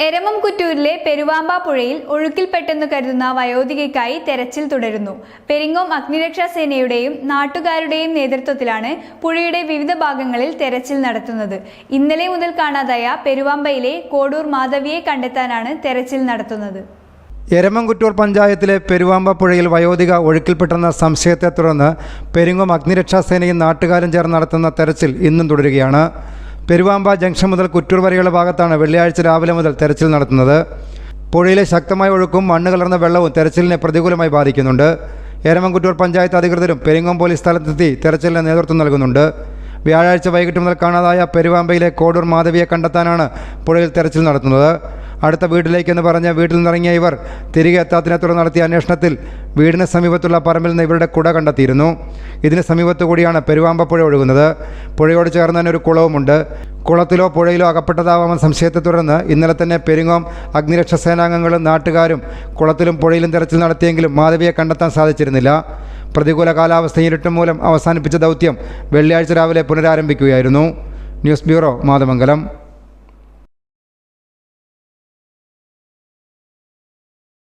എരമംകുറ്റൂരിലെ പെരുവാമ്പ പുഴയിൽ ഒഴുക്കിൽപ്പെട്ടെന്ന് കരുതുന്ന വയോധികയ്ക്കായി തെരച്ചിൽ തുടരുന്നു. പെരിങ്ങോം അഗ്നിരക്ഷാ സേനയുടെയും നാട്ടുകാരുടെയും നേതൃത്വത്തിലാണ് പുഴയുടെ വിവിധ ഭാഗങ്ങളിൽ തെരച്ചിൽ നടത്തുന്നത്. ഇന്നലെ മുതൽ കാണാതായ പെരുവാമ്പയിലെ കോഡൂർ മാധവിയെ കണ്ടെത്താനാണ് തെരച്ചിൽ നടത്തുന്നത്. എരമംകുറ്റൂർ പഞ്ചായത്തിലെ പെരുവാമ്പ പുഴയിൽ വയോധിക ഒഴുക്കിൽപ്പെട്ടെന്ന സംശയത്തെ തുടർന്ന് പെരിങ്ങോം അഗ്നിരക്ഷാ സേനയും നാട്ടുകാരും ചേർന്ന് നടത്തുന്ന തെരച്ചിൽ ഇന്നും തുടരുകയാണ്. പെരുവാമ്പ ജംഗ്ഷൻ മുതൽ കുറ്റൂർ വരെയുള്ള ഭാഗത്താണ് വെള്ളിയാഴ്ച രാവിലെ മുതൽ തെരച്ചിൽ നടത്തുന്നത്. പുഴയിലെ ശക്തമായ ഒഴുക്കും മണ്ണ് കലർന്ന വെള്ളവും തെരച്ചിലിനെ പ്രതികൂലമായി ബാധിക്കുന്നുണ്ട്. എരമംകുറ്റൂർ പഞ്ചായത്ത് അധികൃതരും പെരിങ്ങോം പോലീസ് സ്ഥലത്തെത്തി തെരച്ചിലിന് നേതൃത്വം നൽകുന്നുണ്ട്. വ്യാഴാഴ്ച വൈകിട്ട് മുതൽ കാണാതായ പെരുവാമ്പയിലെ കോഡൂർ മാധവിയെ കണ്ടെത്താനാണ് പുഴയിൽ തെരച്ചിൽ നടത്തുന്നത്. അടുത്ത വീട്ടിലേക്കെന്ന് പറഞ്ഞ് വീട്ടിൽ നിന്നിറങ്ങിയ ഇവർ തിരികെ എത്താത്തിനെ തുടർന്ന് നടത്തിയ അന്വേഷണത്തിൽ വീടിന് സമീപത്തുള്ള പറമ്പിൽ നിന്ന് ഇവരുടെ കുട കണ്ടെത്തിയിരുന്നു. ഇതിന് സമീപത്തു കൂടിയാണ് പെരുവാമ്പ പുഴ ഒഴുകുന്നത്. പുഴയോട് ചേർന്ന് തന്നെ ഒരു കുളവുമുണ്ട്. കുളത്തിലോ പുഴയിലോ അകപ്പെട്ടതാവാമെന്ന സംശയത്തെ തുടർന്ന് ഇന്നലെ തന്നെ പെരിങ്ങോം അഗ്നിരക്ഷാ സേനാംഗങ്ങളും നാട്ടുകാരും കുളത്തിലും പുഴയിലും തെരച്ചിൽ നടത്തിയെങ്കിലും മാധവിയെ കണ്ടെത്താൻ സാധിച്ചിരുന്നില്ല. പ്രതികൂല കാലാവസ്ഥ ഇരുട്ട് മൂലം അവസാനിപ്പിച്ച ദൗത്യം വെള്ളിയാഴ്ച രാവിലെ പുനരാരംഭിക്കുകയായിരുന്നു. News bureau, Mathamangalam.